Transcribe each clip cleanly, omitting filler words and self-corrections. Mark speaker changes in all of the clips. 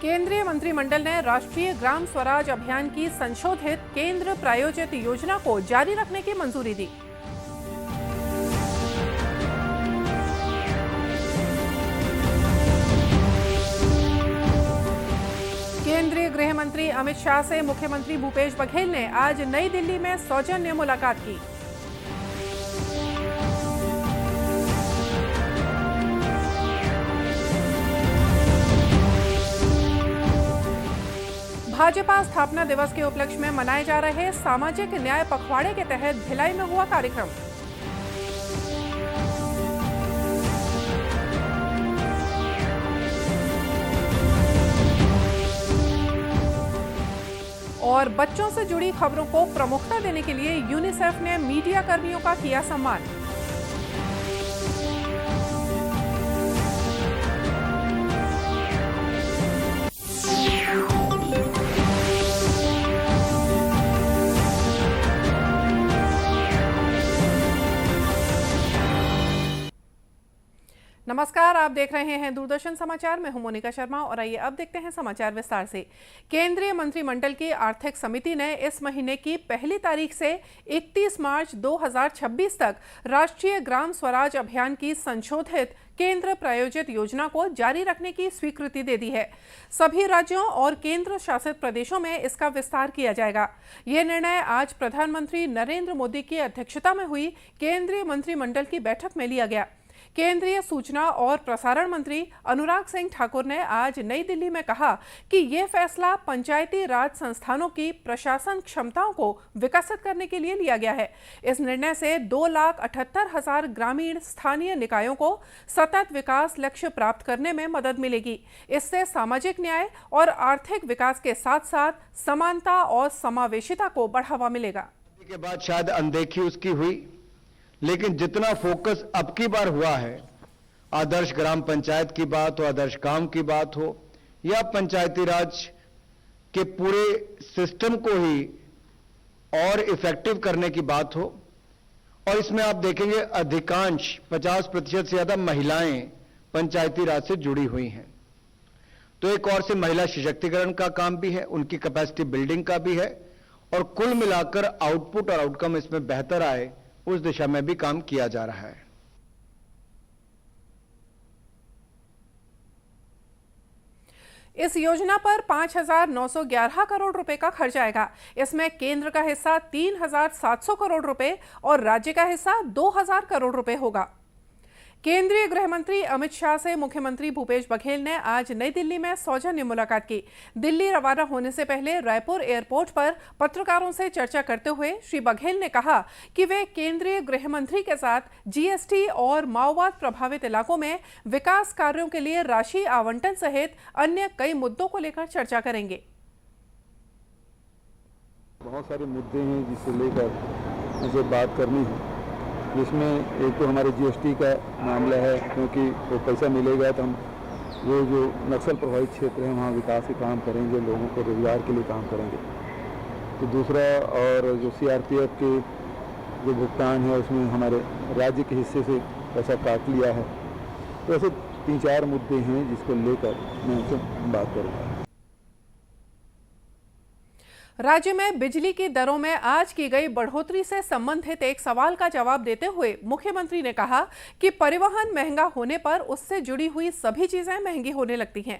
Speaker 1: केंद्रीय मंत्रिमंडल ने राष्ट्रीय ग्राम स्वराज अभियान की संशोधित केंद्र प्रायोजित योजना को जारी रखने की मंजूरी दी। केंद्रीय गृह मंत्री अमित शाह से मुख्यमंत्री भूपेश बघेल ने आज नई दिल्ली में सौजन्य मुलाकात की। भाजपा स्थापना दिवस के उपलक्ष्य में मनाए जा रहे सामाजिक न्याय पखवाड़े के तहत भिलाई में हुआ कार्यक्रम। और बच्चों से जुड़ी खबरों को प्रमुखता देने के लिए यूनिसेफ ने मीडिया कर्मियों का किया सम्मान। नमस्कार, आप देख रहे हैं दूरदर्शन समाचार। मैं हूं मोनिका शर्मा और आइए अब देखते हैं समाचार विस्तार से। केंद्रीय मंत्रिमंडल की आर्थिक समिति ने इस महीने की पहली तारीख से 31 मार्च 2026 तक राष्ट्रीय ग्राम स्वराज अभियान की संशोधित केंद्र प्रायोजित योजना को जारी रखने की स्वीकृति दे दी है। सभी राज्यों और केंद्र शासित प्रदेशों में इसका विस्तार किया जाएगा। यह निर्णय आज प्रधानमंत्री नरेंद्र मोदी की अध्यक्षता में हुई केंद्रीय मंत्रिमंडल की बैठक में लिया गया। केंद्रीय सूचना और प्रसारण मंत्री अनुराग सिंह ठाकुर ने आज नई दिल्ली में कहा कि यह फैसला पंचायती राज संस्थानों की प्रशासन क्षमताओं को विकसित करने के लिए लिया गया है। इस निर्णय से 2,78,000 ग्रामीण स्थानीय निकायों को सतत विकास लक्ष्य प्राप्त करने में मदद मिलेगी। इससे सामाजिक न्याय और आर्थिक विकास के साथ साथ समानता और समावेशिता को बढ़ावा मिलेगा।
Speaker 2: के बाद शायद अनदेखी उसकी हुई, लेकिन जितना फोकस अब की बार हुआ है, आदर्श ग्राम पंचायत की बात हो, आदर्श गांव की बात हो या पंचायती राज के पूरे सिस्टम को ही और इफेक्टिव करने की बात हो, और इसमें आप देखेंगे अधिकांश 50% से ज्यादा महिलाएं पंचायती राज से जुड़ी हुई हैं। तो एक और से महिला सशक्तिकरण का काम भी है, उनकी कैपेसिटी बिल्डिंग का भी है, और कुल मिलाकर आउटपुट और आउटकम इसमें बेहतर आए उस दिशा में भी काम किया जा रहा है।
Speaker 1: इस योजना पर 5,911 करोड़ रुपए का खर्च आएगा। इसमें केंद्र का हिस्सा 3,700 करोड़ रुपए और राज्य का हिस्सा 2,000 करोड़ रुपए होगा। केंद्रीय गृह मंत्री अमित शाह से मुख्यमंत्री भूपेश बघेल ने आज नई दिल्ली में सौजन्य मुलाकात की। दिल्ली रवाना होने से पहले रायपुर एयरपोर्ट पर पत्रकारों से चर्चा करते हुए श्री बघेल ने कहा कि वे केंद्रीय गृह मंत्री के साथ जीएसटी और माओवाद प्रभावित इलाकों में विकास कार्यों के लिए राशि आवंटन सहित अन्य कई मुद्दों को लेकर चर्चा करेंगे।
Speaker 3: बहुत सारे मुद्दे हैं जिसे लेकर मुझे बात करनी है, जिसमें एक तो हमारे जीएसटी का मामला है, क्योंकि वो पैसा मिलेगा तो हम वो जो नक्सल प्रभावित क्षेत्र हैं वहाँ विकास के काम करेंगे, लोगों को रोजगार के लिए काम करेंगे। तो दूसरा, और जो सीआरपीएफ के जो भुगतान है उसमें हमारे राज्य के हिस्से से पैसा काट लिया है। तो ऐसे 3-4 मुद्दे हैं जिसको लेकर मैं उनसे बात करूँगा।
Speaker 1: राज्य में बिजली की दरों में आज की गई बढ़ोतरी से संबंधित एक सवाल का जवाब देते हुए मुख्यमंत्री ने कहा कि परिवहन महंगा होने पर उससे जुड़ी हुई सभी चीजें महंगी होने लगती हैं।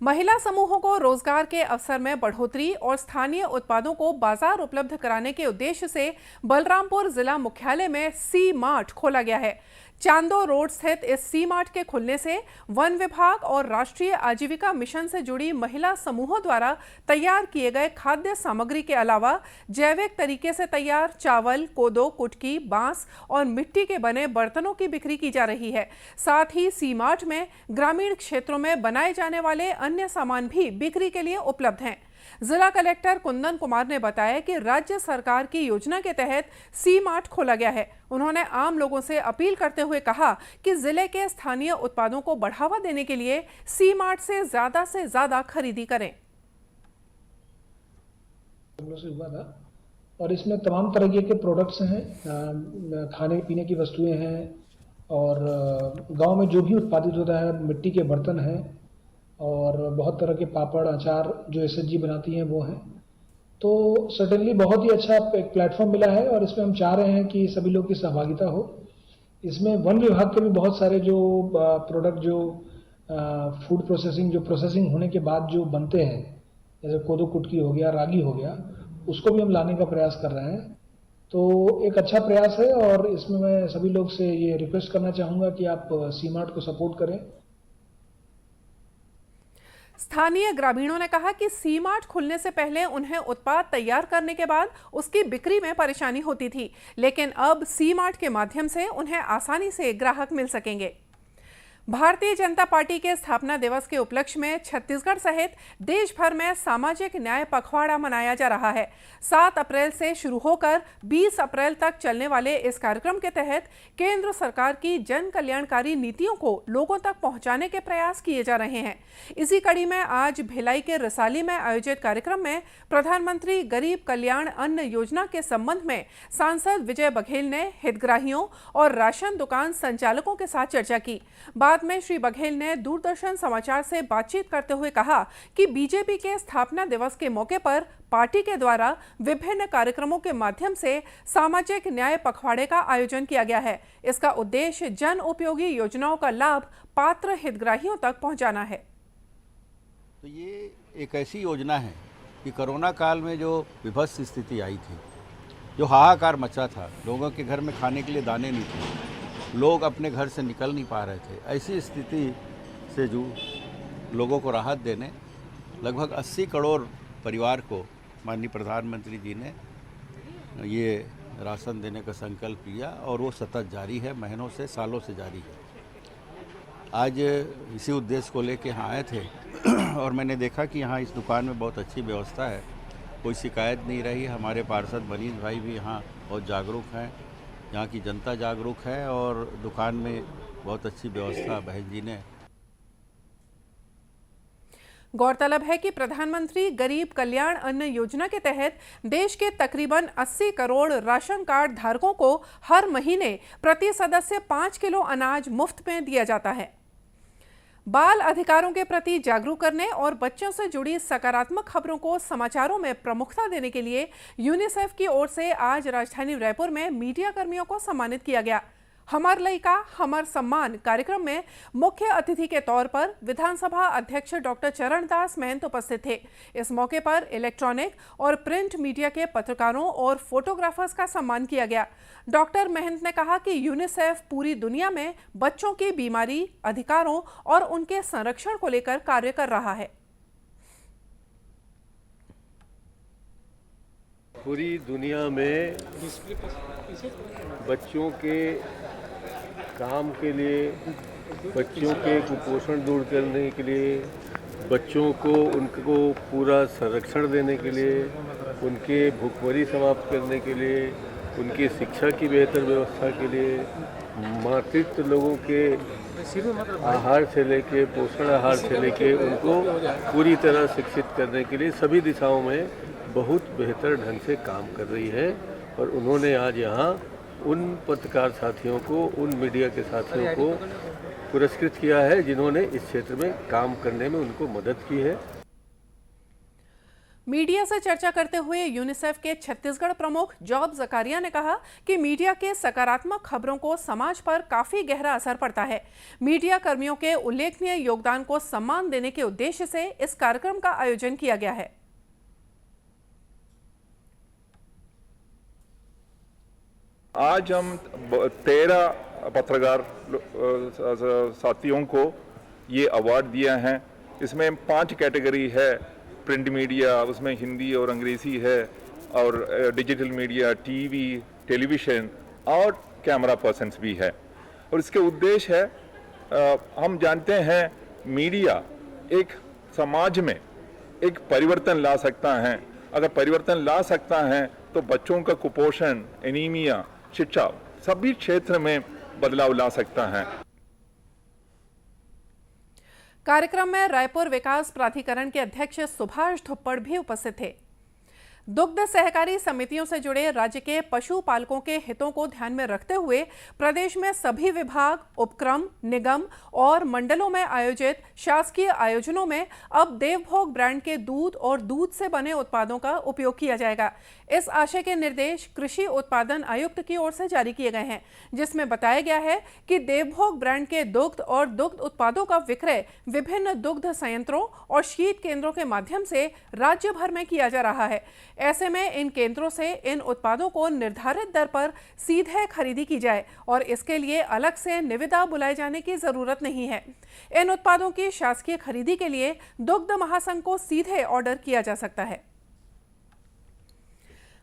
Speaker 1: महिला समूहों को रोजगार के अवसर में बढ़ोतरी और स्थानीय उत्पादों को बाजार उपलब्ध कराने के उद्देश्य से बलरामपुर जिला मुख्यालय में सी मार्ट खोला गया है। चांदो रोड स्थित इस सी मार्ट के खुलने से वन विभाग और राष्ट्रीय आजीविका मिशन से जुड़ी महिला समूहों द्वारा तैयार किए गए खाद्य सामग्री के अलावा जैविक तरीके से तैयार चावल, कोदो, कुटकी, बांस और मिट्टी के बने बर्तनों की बिक्री की जा रही है। साथ ही सी मार्ट में ग्रामीण क्षेत्रों में बनाए जाने वाले अन्य सामान भी बिक्री के लिए उपलब्ध हैं। जिला कलेक्टर कुंदन कुमार ने बताया कि राज्य सरकार की योजना के तहत सी मार्ट खोला गया है। उन्होंने आम लोगों से अपील करते हुए कहा कि जिले के स्थानीय उत्पादों को बढ़ावा देने के लिए सी मार्ट से ज्यादा खरीदी करें।
Speaker 4: हुआ था और इसमें तमाम तरह के प्रोडक्ट्स हैं, खाने पीने की वस्तुएं हैं और गांव में जो भी उत्पादित होता है, मिट्टी के बर्तन हैं और बहुत तरह के पापड़ अचार जो SHG बनाती हैं वो हैं। तो सर्टेनली बहुत ही अच्छा एक प्लेटफॉर्म मिला है और इसमें हम चाह रहे हैं कि सभी लोग की सहभागिता हो। इसमें वन विभाग के भी बहुत सारे जो प्रोडक्ट जो फूड प्रोसेसिंग जो प्रोसेसिंग होने के बाद जो बनते हैं, जैसे कोदो कुटकी हो गया, रागी हो गया, उसको भी हम लाने का प्रयास कर रहे हैं। तो एक अच्छा प्रयास है और इसमें मैं सभी लोग से ये रिक्वेस्ट करना चाहूँगा कि आप सी-मार्ट को सपोर्ट करें।
Speaker 1: स्थानीय ग्रामीणों ने कहा कि सी-मार्ट खुलने से पहले उन्हें उत्पाद तैयार करने के बाद उसकी बिक्री में परेशानी होती थी, लेकिन अब सी-मार्ट के माध्यम से उन्हें आसानी से ग्राहक मिल सकेंगे। भारतीय जनता पार्टी के स्थापना दिवस के उपलक्ष्य में छत्तीसगढ़ सहित देश भर में सामाजिक न्याय पखवाड़ा मनाया जा रहा है। 7 अप्रैल से शुरू होकर 20 अप्रैल तक चलने वाले इस कार्यक्रम के तहत केंद्र सरकार की जन कल्याणकारी नीतियों को लोगों तक पहुंचाने के प्रयास किए जा रहे हैं। इसी कड़ी में आज भिलाई के रिसाली में आयोजित कार्यक्रम में प्रधानमंत्री गरीब कल्याण अन्न योजना के संबंध में सांसद विजय बघेल ने हितग्राहियों और राशन दुकान संचालकों के साथ चर्चा की। बाद में श्री बघेल ने दूरदर्शन समाचार से बातचीत करते हुए कहा कि बीजेपी के स्थापना दिवस के मौके पर पार्टी के द्वारा विभिन्न कार्यक्रमों के माध्यम से सामाजिक न्याय पखवाड़े का आयोजन किया गया है। इसका उद्देश्य जन उपयोगी योजनाओं का लाभ पात्र हितग्राहियों तक पहुंचाना है।
Speaker 5: तो ये एक ऐसी योजना है कि कोरोना काल में जो विभत्स स्थिति आई थी, जो हाहाकार मचा था, लोगों के घर में खाने के लिए दाने नहीं थे, लोग अपने घर से निकल नहीं पा रहे थे, ऐसी स्थिति से जो लोगों को राहत देने लगभग 80 करोड़ परिवार को माननीय प्रधानमंत्री जी ने ये राशन देने का संकल्प लिया और वो सतत जारी है, महीनों से सालों से जारी है। आज इसी उद्देश्य को लेके यहाँ आए थे और मैंने देखा कि यहाँ इस दुकान में बहुत अच्छी व्यवस्था है, कोई शिकायत नहीं रही। हमारे पार्षद मनीष भाई भी यहाँ बहुत जागरूक हैं, यहाँ की जनता जागरूक है और दुकान में बहुत अच्छी व्यवस्था बहन जी ने।
Speaker 1: गौरतलब है कि प्रधानमंत्री गरीब कल्याण अन्न योजना के तहत देश के तकरीबन 80 करोड़ राशन कार्ड धारकों को हर महीने प्रति सदस्य 5 किलो अनाज मुफ्त में दिया जाता है। बाल अधिकारों के प्रति जागरूक करने और बच्चों से जुड़ी सकारात्मक खबरों को समाचारों में प्रमुखता देने के लिए यूनिसेफ की ओर से आज राजधानी रायपुर में मीडिया कर्मियों को सम्मानित किया गया। हमार लइका हमार सम्मान कार्यक्रम में मुख्य अतिथि के तौर पर विधानसभा अध्यक्ष डॉक्टर चरणदास महंत उपस्थित थे। इस मौके पर इलेक्ट्रॉनिक और प्रिंट मीडिया के पत्रकारों और फोटोग्राफर्स का सम्मान किया गया। डॉक्टर महंत ने कहा कि यूनिसेफ पूरी दुनिया में बच्चों की बीमारी, अधिकारों और उनके संरक्षण को लेकर कार्य कर रहा है।
Speaker 6: पूरी दुनिया में बच्चों के काम के लिए, बच्चों के कुपोषण दूर करने के लिए, बच्चों को उनको पूरा संरक्षण देने के लिए, उनके भूखमरी समाप्त करने के लिए, उनकी शिक्षा की बेहतर व्यवस्था के लिए, मातृत्व लोगों के आहार से लेके, पोषण आहार से लेके उनको पूरी तरह शिक्षित करने के लिए सभी दिशाओं में बहुत बेहतर ढंग से काम कर रही है। और उन्होंने आज यहाँ उन पत्रकार साथियों को, उन मीडिया के साथियों को पुरस्कृत किया है जिन्होंने इस क्षेत्र में काम करने में उनको मदद की है।
Speaker 1: मीडिया से चर्चा करते हुए यूनिसेफ के छत्तीसगढ़ प्रमुख जॉब जकारिया ने कहा कि मीडिया के सकारात्मक खबरों को समाज पर काफी गहरा असर पड़ता है। मीडिया कर्मियों के उल्लेखनीय योगदान को सम्मान देने के उद्देश्य से इस कार्यक्रम का आयोजन किया गया है।
Speaker 7: आज हम 13 पत्रकार साथियों को ये अवार्ड दिया है। इसमें 5 कैटेगरी है। प्रिंट मीडिया, उसमें हिंदी और अंग्रेज़ी है, और डिजिटल मीडिया, टीवी, टेलीविज़न और कैमरा पर्सन्स भी है। और इसके उद्देश्य है, हम जानते हैं मीडिया एक समाज में एक परिवर्तन ला सकता है। अगर परिवर्तन ला सकता है तो बच्चों का कुपोषण, एनीमिया, शिक्षा सभी क्षेत्र में बदलाव ला सकता है।
Speaker 1: कार्यक्रम में रायपुर विकास प्राधिकरण के अध्यक्ष सुभाष धुप्पड़ भी उपस्थित थे। दुग्ध सहकारी समितियों से जुड़े राज्य के पशुपालकों के हितों को ध्यान में रखते हुए प्रदेश में सभी विभाग, उपक्रम, निगम और मंडलों में आयोजित शासकीय आयोजनों में अब देवभोग ब्रांड के दूध और दूध से बने उत्पादों का उपयोग किया जाएगा। इस आशय के निर्देश कृषि उत्पादन आयुक्त की ओर से जारी किए गए हैं, जिसमें बताया गया है कि देवभोग ब्रांड के दुग्ध और दुग्ध उत्पादों का विक्रय विभिन्न दुग्ध संयंत्रों और शीत केंद्रों के माध्यम से राज्य भर में किया जा रहा है। ऐसे में इन केंद्रों से इन उत्पादों को निर्धारित दर पर सीधे खरीदी की जाए और इसके लिए अलग से निविदा बुलाए जाने की जरूरत नहीं है। इन उत्पादों की शासकीय खरीदी के लिए दुग्ध महासंघ को सीधे ऑर्डर किया जा सकता है।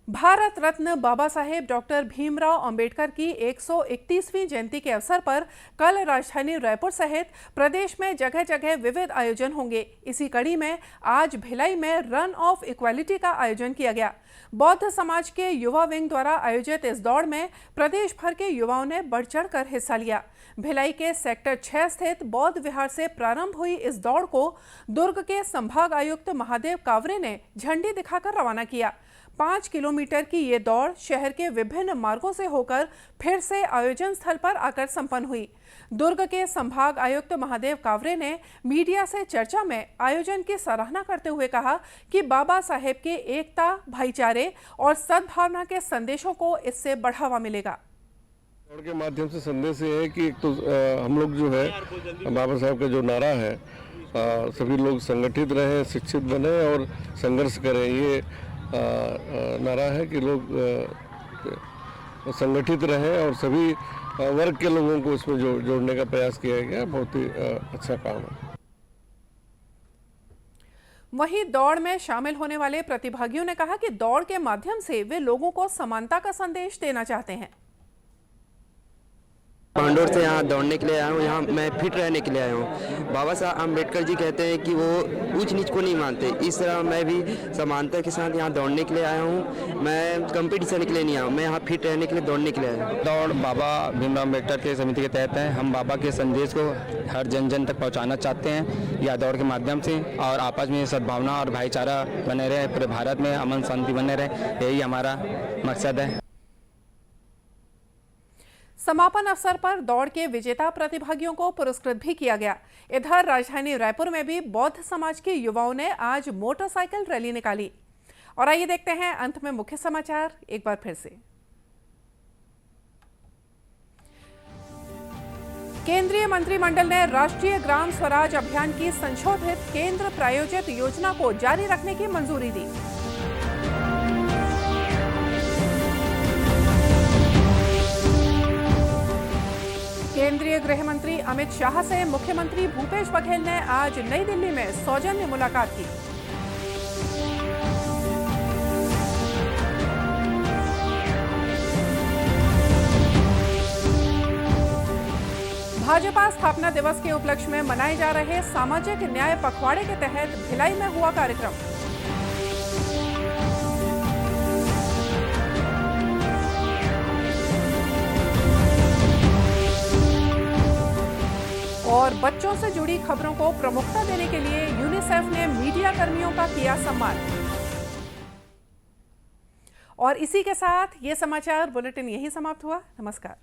Speaker 1: भारत रत्न बाबा साहेब डॉक्टर भीमराव अंबेडकर की 131वीं जयंती के अवसर पर कल राजधानी रायपुर सहित प्रदेश में जगह जगह विविध आयोजन होंगे। इसी कड़ी में आज भिलाई में रन ऑफ इक्वालिटी का आयोजन किया गया। बौद्ध समाज के युवा विंग द्वारा आयोजित इस दौड़ में प्रदेश भर के युवाओं ने बढ़ चढ़कर हिस्सा लिया। भिलाई के सेक्टर 6 स्थित बौद्ध विहार से प्रारंभ हुई इस दौड़ को दुर्ग के संभाग आयुक्त महादेव कावरे ने झंडी दिखाकर रवाना किया। 5 किलोमीटर की ये दौड़ शहर के विभिन्न मार्गों से होकर फिर से आयोजन स्थल पर आकर संपन्न हुई। दुर्ग के संभाग आयुक्त महादेव कावरे ने मीडिया से चर्चा में आयोजन की सराहना करते हुए कहा कि बाबा साहेब के एकता, भाईचारे और सद्भावना के संदेशों को इससे बढ़ावा मिलेगा।
Speaker 3: दौड़ के माध्यम से संदेश ये है कि एक तो हम लोग जो है बाबा साहब का जो नारा है, सभी लोग संगठित रहें, शिक्षित बने और संघर्ष करें, ये नारा है कि लोग संगठित रहें और सभी वर्ग के लोगों को इसमें जोड़ने का प्रयास किया गया। बहुत ही अच्छा काम है।
Speaker 1: वहीं दौड़ में शामिल होने वाले प्रतिभागियों ने कहा कि दौड़ के माध्यम से वे लोगों को समानता का संदेश देना चाहते हैं।
Speaker 8: पांडोर से यहाँ दौड़ने के लिए आया हूँ, यहाँ मैं फिट रहने के लिए आया हूँ। बाबा साहब अम्बेडकर जी कहते हैं कि वो ऊंच नीच को नहीं मानते, इस तरह मैं भी समानता के साथ यहाँ दौड़ने के लिए आया हूँ। मैं कंपटीशन के लिए नहीं आया हूँ, मैं यहाँ फिट रहने के लिए दौड़ने के लिए आया हूँ।
Speaker 9: दौड़ बाबा भीमराव अम्बेडकर के समिति के तहत है। हम बाबा के संदेश को हर जन जन तक पहुँचाना चाहते हैं या दौड़ के माध्यम से, और आपस में सद्भावना और भाईचारा बने रहे, पूरे भारत में अमन शांति बने रहे, यही हमारा मकसद है।
Speaker 1: समापन अवसर पर दौड़ के विजेता प्रतिभागियों को पुरस्कृत भी किया गया। इधर राजधानी रायपुर में भी बौद्ध समाज के युवाओं ने आज मोटरसाइकिल रैली निकाली। और आइए देखते हैं अंत में मुख्य समाचार एक बार फिर से। केंद्रीय मंत्रिमंडल ने राष्ट्रीय ग्राम स्वराज अभियान की संशोधित केंद्र प्रायोजित योजना को जारी रखने की मंजूरी दी। केंद्रीय गृह मंत्री अमित शाह से मुख्यमंत्री भूपेश बघेल ने आज नई दिल्ली में सौजन्य मुलाकात की। भाजपा स्थापना दिवस के उपलक्ष्य में मनाए जा रहे सामाजिक न्याय पखवाड़े के तहत भिलाई में हुआ कार्यक्रम। और बच्चों से जुड़ी खबरों को प्रमुखता देने के लिए यूनिसेफ ने मीडिया कर्मियों का किया सम्मान। और इसी के साथ ये समाचार बुलेटिन यहीं समाप्त हुआ। नमस्कार।